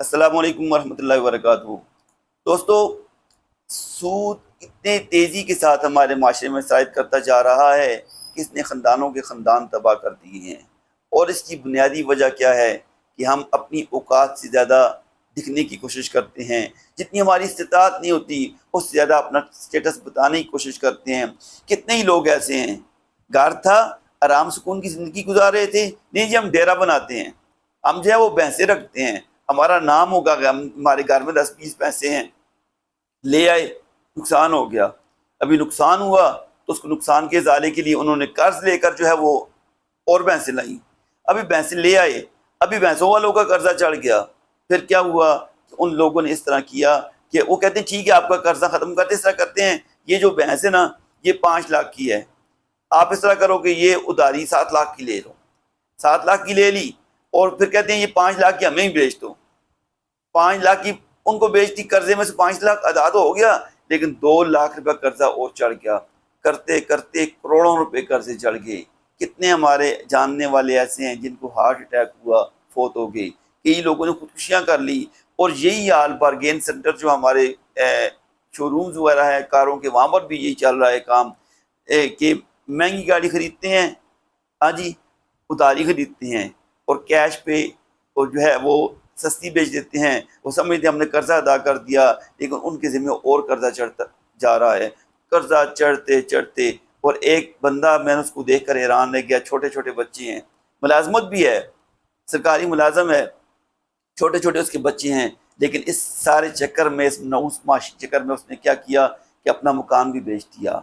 السلام علیکم ورحمۃ اللہ وبرکاتہ۔ دوستو، سود اتنے تیزی کے ساتھ ہمارے معاشرے میں سرایت کرتا جا رہا ہے کہ اس نے خاندانوں کے خاندان تباہ کر دیے ہیں۔ اور اس کی بنیادی وجہ کیا ہے کہ ہم اپنی اوقات سے زیادہ دکھنے کی کوشش کرتے ہیں، جتنی ہماری استطاعت نہیں ہوتی اس سے زیادہ اپنا سٹیٹس بتانے کی کوشش کرتے ہیں۔ کتنے ہی لوگ ایسے ہیں، گھر تھا، آرام سکون کی زندگی گزار رہے تھے، نہیں جی ہم ڈیرا بناتے ہیں، ہم جو ہے وہ بھینسیں رکھتے ہیں، ہمارا نام ہوگا کہ ہمارے گھر میں 10-20 پیسے ہیں، لے آئے، نقصان ہو گیا۔ ابھی نقصان ہوا تو اس کو نقصان کے ازالے کے لیے انہوں نے قرض لے کر جو ہے وہ اور بھینسیں لائیں۔ ابھی بھینسیں لے آئے، ابھی بھینسوں والوں کا قرضہ چڑھ گیا۔ پھر کیا ہوا کہ ان لوگوں نے اس طرح کیا کہ وہ کہتے ہیں ٹھیک ہے آپ کا قرضہ ختم کرتے، اس طرح کرتے ہیں یہ جو بھینس ہے نا یہ 5 لاکھ کی ہے، آپ اس طرح کرو کہ یہ اداری 7 لاکھ کی لے لو۔ 7 لاکھ کی لے لی اور پھر کہتے ہیں یہ 5 لاکھ کی ہمیں ہی بیچ دو۔ 5 لاکھ کی ان کو بیچ دی، قرضے میں سے 5 لاکھ ادا تو ہو گیا، لیکن 2 لاکھ روپے قرضہ اور چڑھ گیا۔ کرتے کرتے کروڑوں روپے قرضے چڑھ گئے۔ کتنے ہمارے جاننے والے ایسے ہیں جن کو ہارٹ اٹیک ہوا، فوت ہو گئے، کئی لوگوں نے خودکشیاں کر لی۔ اور یہی حال بارگین سینٹر جو ہمارے شو رومز وغیرہ ہے کاروں کے، وہاں پر بھی یہی چل رہا ہے کام کہ مہنگی گاڑی خریدتے ہیں، ہاں جی اداری خریدتے ہیں اور کیش پہ اور جو ہے وہ سستی بیچ دیتے ہیں۔ وہ سمجھتے ہیں ہم نے قرضہ ادا کر دیا، لیکن ان کے ذمہ اور قرضہ چڑھتا جا رہا ہے، قرضہ چڑھتے چڑھتے۔ اور ایک بندہ میں نے اس کو دیکھ کر حیران رہ گیا، چھوٹے چھوٹے بچے ہیں، ملازمت بھی ہے، سرکاری ملازم ہے، چھوٹے چھوٹے اس کے بچے ہیں، لیکن اس سارے چکر میں، اس نوس معاشی چکر میں اس نے کیا کیا کہ اپنا مکان بھی بیچ دیا۔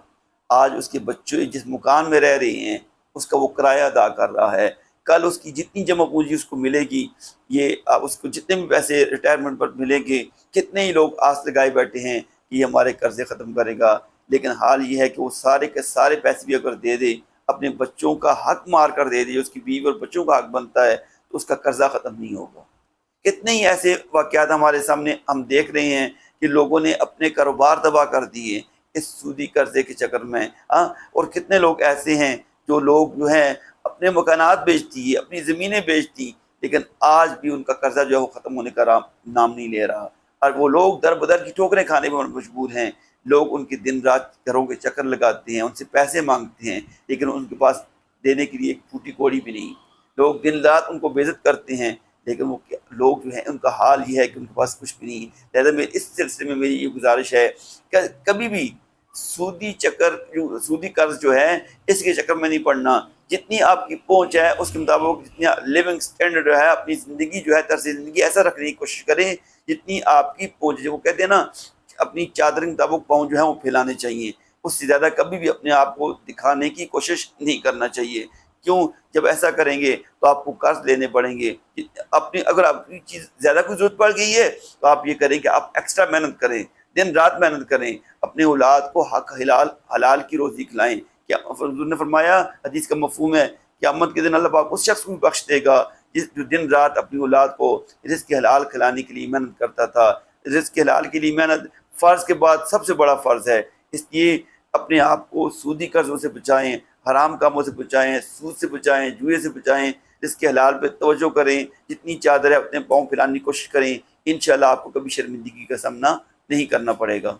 آج اس کے بچے جس مکان میں رہ رہے ہیں اس کا وہ کرایہ ادا کر رہا ہے، کل اس کی جتنی جمع پونجی اس کو ملے گی، یہ اس کو جتنے بھی پیسے ریٹائرمنٹ پر ملیں گے، کتنے ہی لوگ آس لگائے بیٹھے ہیں کہ یہ ہمارے قرضے ختم کرے گا، لیکن حال یہ ہے کہ وہ سارے کے سارے پیسے بھی اگر دے دے، اپنے بچوں کا حق مار کر دے دے، اس کی بیوی اور بچوں کا حق بنتا ہے، تو اس کا قرضہ ختم نہیں ہوگا۔ کتنے ہی ایسے واقعات ہمارے سامنے ہم دیکھ رہے ہیں کہ لوگوں نے اپنے کاروبار تباہ کر دیے اس سودی قرضے کے چکر میں۔ اور کتنے لوگ ایسے ہیں جو لوگ جو ہیں اپنے مکانات بیچ دیے، اپنی زمینیں بیچ دی، لیکن آج بھی ان کا قرضہ جو ہے وہ ختم ہونے کا نام نہیں لے رہا، اور وہ لوگ در بدر کی ٹھوکریں کھانے میں مجبور ہیں۔ لوگ ان کے دن رات گھروں کے چکر لگاتے ہیں، ان سے پیسے مانگتے ہیں، لیکن ان کے پاس دینے کے لیے ایک پھوٹی کوڑی بھی نہیں۔ لوگ دن رات ان کو بے عزت کرتے ہیں، لیکن وہ لوگ جو ہیں ان کا حال یہ ہے کہ ان کے پاس کچھ بھی نہیں۔ لہٰذا میں اس سلسلے میں میری یہ گزارش ہے کہ کبھی بھی سودی قرض جو ہے اس کے چکر میں نہیں پڑنا۔ جتنی آپ کی پہنچ ہے اس کے مطابق، جتنی لیونگ سٹینڈرڈ جو ہے، اپنی زندگی جو ہے طرز زندگی ایسا رکھنے کی کوشش کریں جتنی آپ کی پہنچ ہے۔ وہ کہتے ہیں نا اپنی چادر کے مطابق پاؤں جو ہے وہ پھیلانے چاہیے، اس سے زیادہ کبھی بھی اپنے آپ کو دکھانے کی کوشش نہیں کرنا چاہیے۔ کیوں؟ جب ایسا کریں گے تو آپ کو قرض لینے پڑیں گے۔ اگر آپ کی چیز زیادہ کوئی ضرورت پڑ گئی ہے تو آپ یہ کریں کہ آپ ایکسٹرا محنت کریں، دن رات محنت کریں، اپنے اولاد کو حق حلال کی روزی کھلائیں۔ کیا حضور نے فرمایا، حدیث کا مفہوم ہے، قیامت کے دن اللہ پاک اس شخص کو بھی بخش دے گا جو دن رات اپنی اولاد کو رزق حلال کھلانے کے لیے محنت کرتا تھا۔ رزق حلال کے لیے محنت فرض کے بعد سب سے بڑا فرض ہے، اس لیے اپنے آپ کو سودی قرضوں سے بچائیں، حرام کاموں سے بچائیں، سود سے بچائیں، جوئے سے بچائیں، رزق حلال پہ توجہ کریں، جتنی چادر ہے اپنے پاؤں پھیلانے کی کوشش کریں۔ انشاءاللہ آپ کو کبھی شرمندگی کا سامنا نہیں کرنا پڑے گا۔